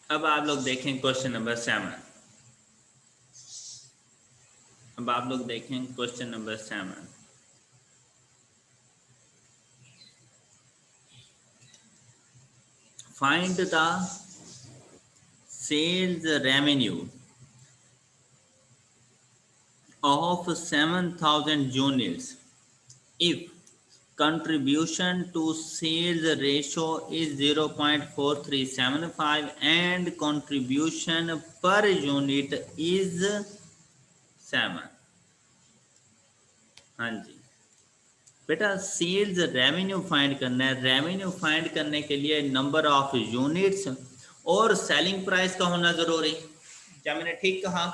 अब आप लोग देखें क्वेश्चन नंबर 7। अब आप लोग देखें question number 7। Find the sales revenue of 7,000 units if contribution to sales ratio is 0.4375 and contribution per unit is 7। हाँ जी बेटा, सेल्स रेवेन्यू फाइंड करना है। रेवेन्यू फाइंड करने के लिए नंबर ऑफ यूनिट्स और सेलिंग प्राइस का होना जरूरी। क्या मैंने ठीक कहा?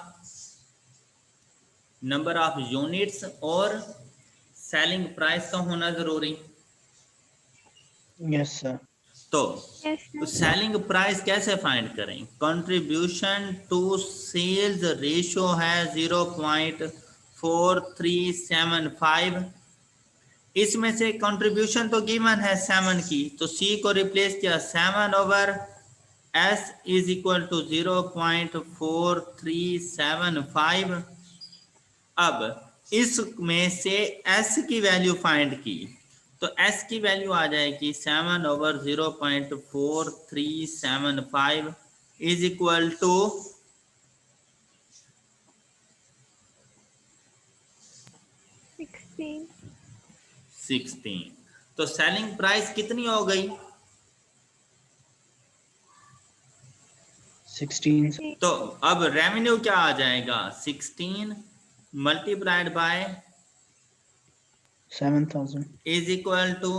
नंबर ऑफ यूनिट्स और सेलिंग प्राइस का होना जरूरी। Yes sir. तो Yes, sir. सेलिंग प्राइस कैसे फाइंड करें? कंट्रीब्यूशन टू सेल्स रेशियो है 0.4375। इसमें से कंट्रीब्यूशन तो गिवन है 7 की, तो C को रिप्लेस किया 7/S इज इक्वल टू 0.4375। अब इसमें से S की वैल्यू फाइंड की, तो S की वैल्यू आ जाएगी 7/0.4375 इज इक्वल टू 16। तो सेलिंग प्राइस कितनी हो गई? 16 सर। तो अब रेवेन्यू क्या आ जाएगा? 16 multiplied by 7,000 is equal to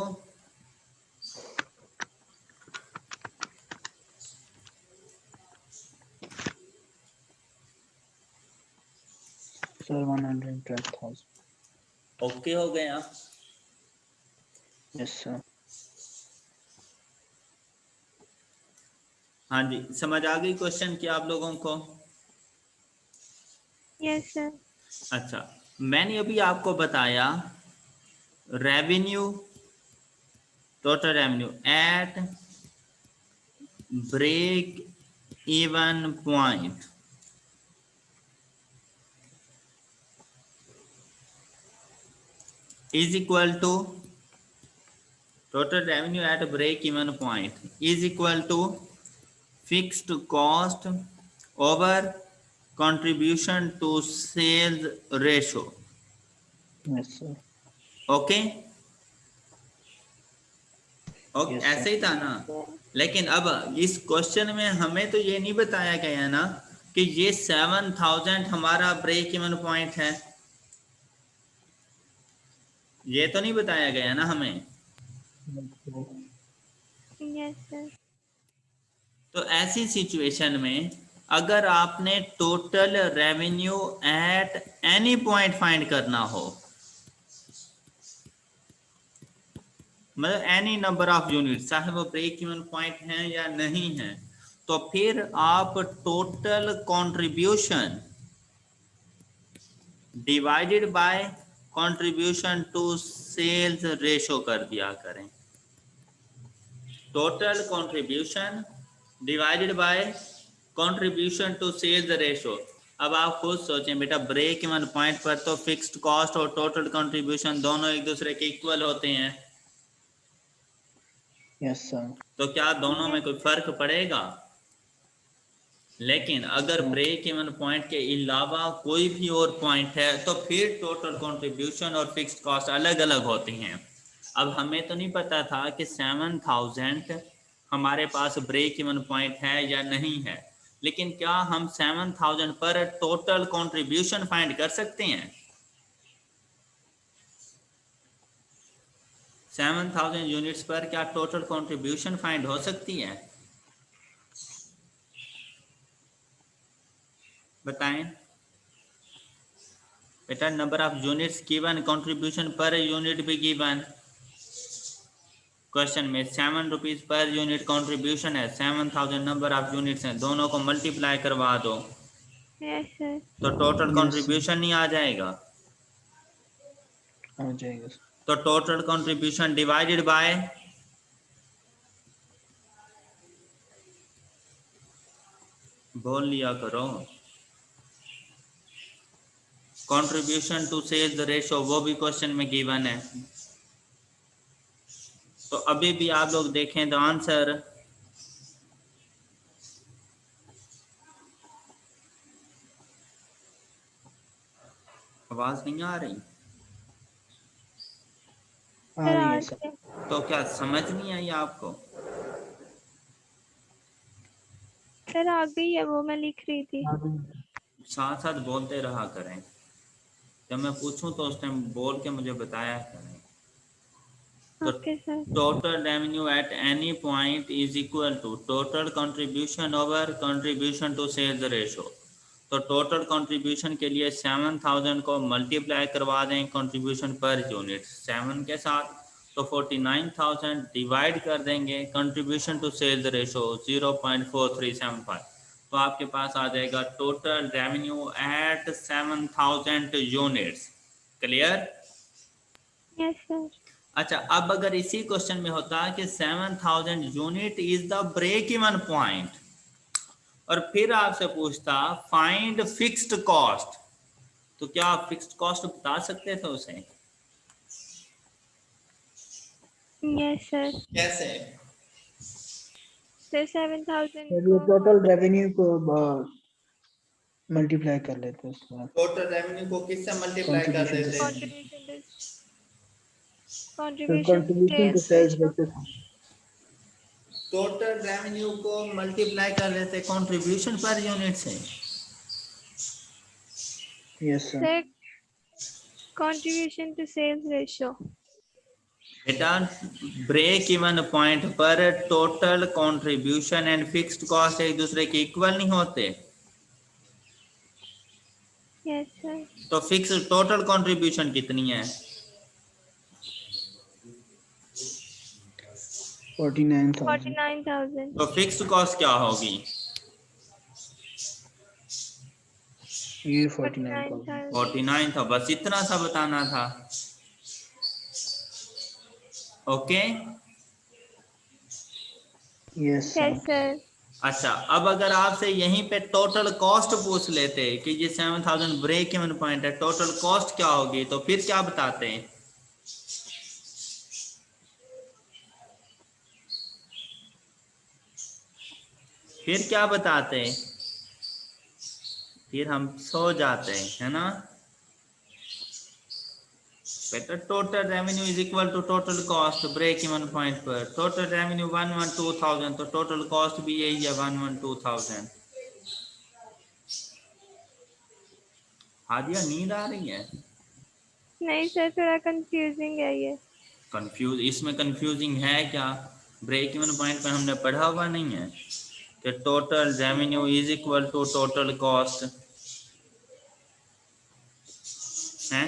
sir 112,000। Okay हो गया। Yes sir. हाँ जी, समझ आ गई क्वेश्चन की आप लोगों को? Yes, sir. अच्छा, मैंने अभी आपको बताया revenue, total revenue at break even point is equal to total revenue at break even point is equal to fixed cost over contribution to sales ratio। Yes sir. Okay okay, Yes, ऐसे ही था ना? लेकिन अब इस question में हमें तो ये नहीं बताया गया ना कि ये 7,000 हमारा ब्रेक इवन पॉइंट है। ये तो नहीं बताया गया ना हमें। Yes, sir. तो ऐसी सिचुएशन में अगर आपने total revenue at any point find करना हो, मतलब एनी नंबर ऑफ यूनिट, चाहे वो ब्रेक इवन पॉइंट है या नहीं है, तो फिर आप total contribution divided by contribution to sales ratio कर दिया करें। Total contribution divided by contribution to sales ratio. अब आप खुद सोचें बेटा, ब्रेक इवन पॉइंट पर तो फिक्स्ड कॉस्ट और टोटल कंट्रीब्यूशन दोनों एक दूसरे के इक्वल होते हैं। Yes sir. तो क्या दोनों में कोई फर्क पड़ेगा? लेकिन अगर ब्रेक इवन पॉइंट के अलावा कोई भी और पॉइंट है तो फिर टोटल कंट्रीब्यूशन और फिक्स्ड कॉस्ट अलग अलग होती हैं। अब हमें तो नहीं पता था कि 7,000 हमारे पास ब्रेक इवन पॉइंट है या नहीं है, लेकिन क्या हम 7,000 पर टोटल कंट्रीब्यूशन फाइंड कर सकते हैं? 7,000 यूनिट्स पर क्या टोटल कंट्रीब्यूशन फाइंड हो सकती है? बताएं बेटा। Number of units given, contribution per unit भी गिवन। क्वेश्चन में 7 रुपीज पर यूनिट कंट्रीब्यूशन है, 7,000 नंबर ऑफ यूनिट्स हैं, दोनों को मल्टीप्लाई करवा दो Yes, sir. तो टोटल Yes, कंट्रीब्यूशन नहीं आ जाएगा। आ जाएगा सर। तो टोटल कंट्रीब्यूशन डिवाइडेड बाय बोल लिया करो। कंट्रीब्यूशन टू सेल्स रेशो वो भी क्वेश्चन में गिवन है। तो अभी भी आप लोग देखें द आंसर। आवाज नहीं आ रही? आ सर रही है आज सर। तो क्या समझ नहीं आई आपको? सर आ गई है, वो मैं लिख रही थी। आ रही है। साथ साथ बोलते रहा करें, जब मैं पूछूं तो उस टाइम बोल के मुझे बताया करें। तो okay sir. Total revenue at any point is equal to total contribution over contribution to sales ratio. तो टोटल कंट्रीब्यूशन के लिए 7000 को मल्टीप्लाई करवा दें कंट्रीब्यूशन पर यूनिट 7 के साथ, तो 49,000 डिवाइड कर देंगे कंट्रीब्यूशन टू सेल्स रेशो 0.4375, तो आपके पास आ जाएगा total revenue at 7000 units. Clear? Yes sir. अच्छा, अब अगर इसी क्वेश्चन में होता कि 7000 unit is the break even point, और फिर आपसे पूछता फाइंड फिक्स्ड कॉस्ट, तो क्या आप फिक्स्ड कॉस्ट बता सकते थे उसे? Yes sir. कैसे? सर 7000 सर ये को टोटल रेवेन्यू को मल्टीप्लाई कर लेते हैं उसके बाद। टोटल रेवेन्यू को किससे मल्टीप्लाई कर कंट्रीब्यूशन देते हैं? Contribution contribution to sales sales ratio. Ratio. Total revenue को मल्टीप्लाई कर देते कंट्रीब्यूशन पर यूनिट से। Yes sir. Sir contribution to sales ratio. बेटा, ब्रेक इवन पॉइंट पर total contribution and fixed cost एक दूसरे के इक्वल नहीं होते। Yes sir. तो फिक्स टोटल कंट्रीब्यूशन कितनी है? 49,000। 49,000। तो फिक्स्ड कॉस्ट क्या होगी? ये 49,000। 49 था, बस इतना सा बताना था। Okay. Yes yes sir. Sir. अच्छा, अब अगर आपसे यहीं पे टोटल कॉस्ट पूछ लेते कि ये 7000 ब्रेक इवन पॉइंट है, टोटल कॉस्ट क्या होगी, तो फिर क्या बताते हैं? फिर क्या बताते हैं? फिर हम सो जाते हैं, है ना बेटा? Total revenue is equal to total cost break even point पर। टोटल रेवेन्यू 112,000, तो टोटल कॉस्ट भी यही है 112,000। हादिया नींद आ रही है? नहीं सर, थोड़ा कंफ्यूजिंग है ये। कंफ्यूज इसमें कंफ्यूजिंग है क्या? ब्रेक इवन पॉइंट पर हमने पढ़ा हुआ नहीं है कि total revenue is equal to total cost है?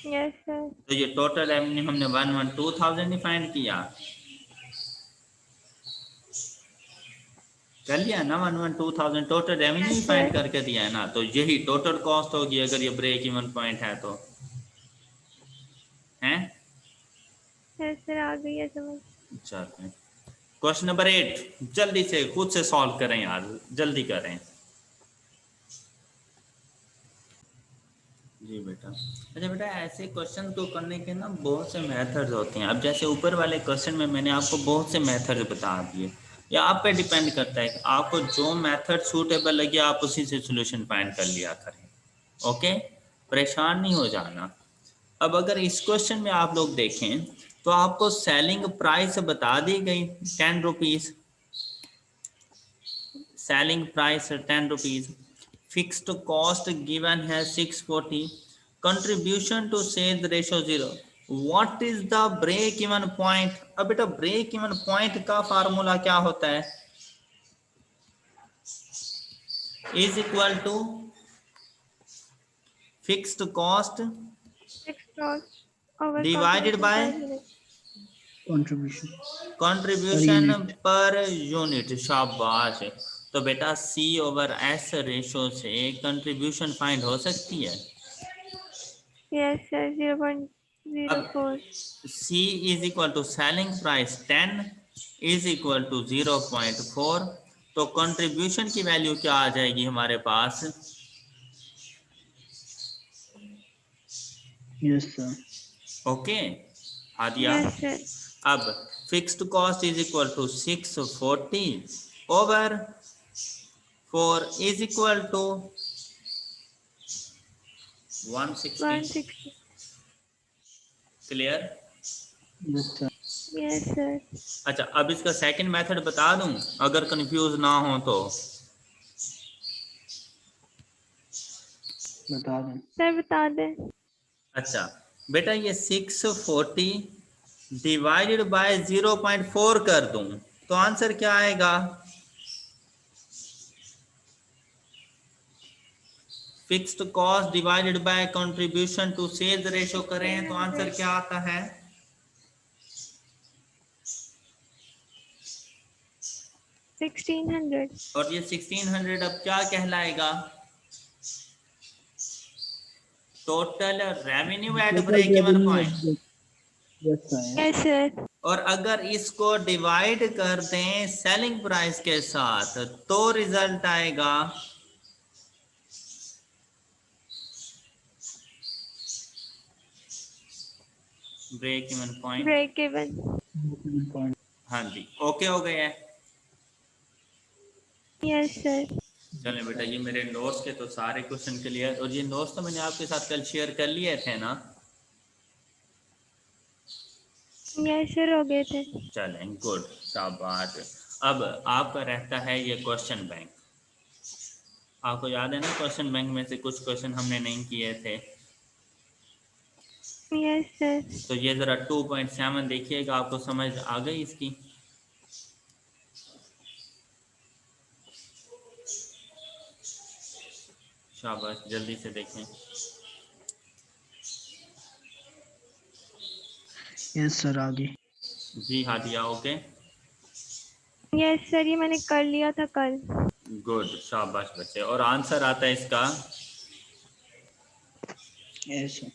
Yes sir. तो ये टोटल रेवेन्यू हमने 112,000 डिफाइन किया, कर लिया ना? 112,000 टोटल रेवेन्यू ही यस फाइंड सर। करके दिया है ना, तो यही टोटल कॉस्ट होगी अगर ये ब्रेक इवन पॉइंट है तो, है? यस सर, आ गई है समझ। चलो, क्वेश्चन नंबर 8 जल्दी से खुद से सॉल्व करें यार, जल्दी करें। जी बेटा। अच्छा बेटा, ऐसे क्वेश्चन को करने के ना बहुत से मेथड्स होते हैं। अब जैसे ऊपर वाले क्वेश्चन में मैंने आपको बहुत से मेथड बता दिए, या आप पे डिपेंड करता है कि आपको जो मेथड सूटेबल लगे आप उसी से सॉल्यूशन फाइंड कर लिया करें। ओके, परेशान नहीं हो जाना। अब अगर इस क्वेश्चन में आप लोग देखें तो आपको सेलिंग प्राइस बता दी गई 10 rupees, selling price 10 rupees, fixed cost given है 640, contribution to sale ratio 0। What is the break even point? अब बेटा ब्रेक इवन पॉइंट का फार्मूला क्या होता है? Is equal to fixed cost fixed cost over divided contribution by per unit. Contribution per contribution unit. Per unit. शाबाश। तो बेटा C over S ratio से कंट्रीब्यूशन फाइंड हो सकती है। यस सर, अब 0.04। C is equal to selling price 10 is equal to 0.4, तो contribution की वैल्यू क्या आ जाएगी हमारे पास? Yes, sir. Okay Hadiya, Yes, sir. अब fixed cost is equal to 640 over 4 is equal to 160। 160. Clear? Yes, sir. Yes, sir. अच्छा, अब इसका सेकंड मेथड बता दूं अगर कंफ्यूज ना हो तो। बता दें। सर बता दें। अच्छा बेटा, ये 640 डिवाइडेड बाय 0.4 कर दूं तो आंसर क्या आएगा? Fixed cost divided by contribution to sales ratio करें तो आंसर 1600. क्या आता है? 1600. और ये 1600 अब क्या कहलाएगा? Total revenue at Total break even revenue point. of the. Yes, sir. Yes, sir. और अगर इसको डिवाइड कर दें सेलिंग प्राइस के साथ तो रिजल्ट आएगा break even point. Break even. Point. हाँ जी, ओके हो गया है। Yes, sir. चलें बेटा, ये मेरे नोट्स के तो सारे क्वेश्चन क्लियर, और ये नोट्स तो मैंने आपके साथ कल शेयर कर लिए थे ना? Yes, sir. हो गए थे। चलें, गुड, शाबाश। अब आपका रहता है ये क्वेश्चन बैंक। आपको याद है ना, क्वेश्चन बैंक में से कुछ क्वेश्चन हमने नहीं किए थे। Yes, sir. तो ये ज़रा 2.7 देखिएगा, आपको समझ आ गई इसकी? शाबाश, जल्दी से देखें। Yes, sir. आगे. जी हादिया, ओके, Yes, sir. ये मैंने कर लिया था कल। गुड, शाबाश बच्चे। और आंसर आता है इसका Yes, sir.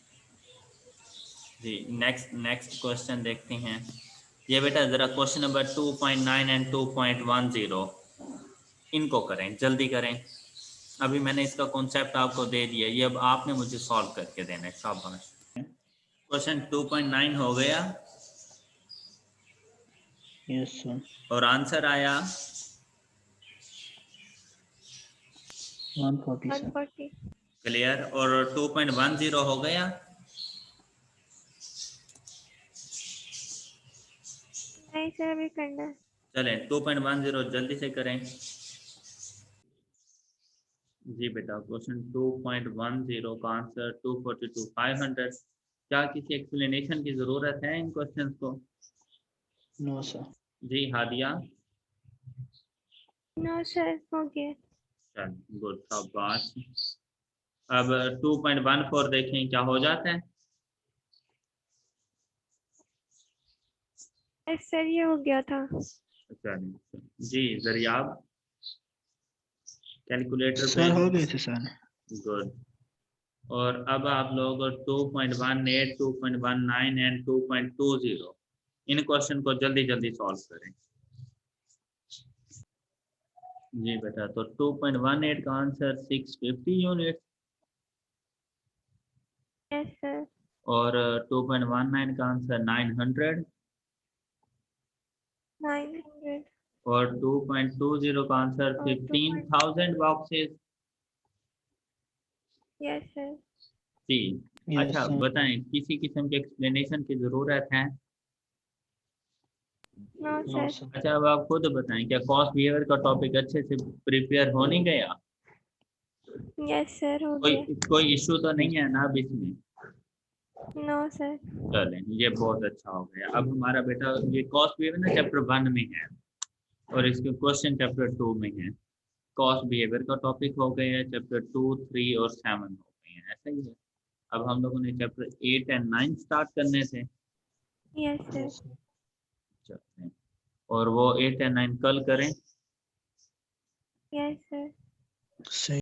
जी। नेक्स्ट क्वेश्चन देखते हैं। ये बेटा ज़रा क्वेश्चन नंबर 2.9 एंड 2.10 इनको करें, जल्दी करें। अभी मैंने इसका कॉन्सेप्ट आपको दे दिया, ये अब आपने मुझे सॉल्व करके देना है। शाबाश। क्वेश्चन 2.9 हो गया Yes, sir. और आंसर आया 140, sir. 140. क्लियर। और 2.10 हो गया। नहीं सर, अभी करना है। चलें 2.10 जल्दी से करें। जी बेटा, क्वेश्चन 2.10 का आंसर 242,500। क्या किसी एक्सप्लेनेशन की ज़रूरत है इन क्वेश्चंस को? No, sir. जी हादिया। नो सर, हो गया। चल, गुड, शाबाश। अब 2.14 देखें क्या हो जाता है। यस सर, ये हो गया था। चलिए जी, जरियाब कैलकुलेटर Sir, हो पे। गए थे sir. गुड। और अब आप लोग 2.18, 2.19 एंड 2.20 इन क्वेश्चन को जल्दी जल्दी सॉल्व करें। जी बेटा, तो 2.18 का आंसर 650 यूनिट यस सर। और 2.19 का आंसर 900 900 और 2.20 का आंसर और 15,000 बॉक्सेस। Yes sir. जी। Yes, अच्छा sir. बताएं, किसी किस्म के एक्सप्लेनेशन की ज़रूरत है? No No, sir. sir. अच्छा, अब आप खुद बताएं, क्या कॉस्ट बिहेवियर का टॉपिक अच्छे से प्रिपेयर हो नहीं गया? यस सर, हो कोई गया। कोई इशू तो नहीं है ना अब इसमें? No sir. चलें, ये बहुत अच्छा हो गया। अब हमारा बेटा ये कॉस्ट बिहेवियर ना चैप्टर 1 में है और इसके क्वेश्चन चैप्टर 2 में है। कॉस्ट बिहेवियर का टॉपिक हो गया है, चैप्टर 2, 3 और 7 हो गए हैं, ऐसा ही है। अब हम लोगों ने चैप्टर 8 एंड 9 स्टार्ट करने थे। Yes sir. Yes, sir. चलते हैं, और वो 8 एंड 9 कल करें। Yes sir. Same.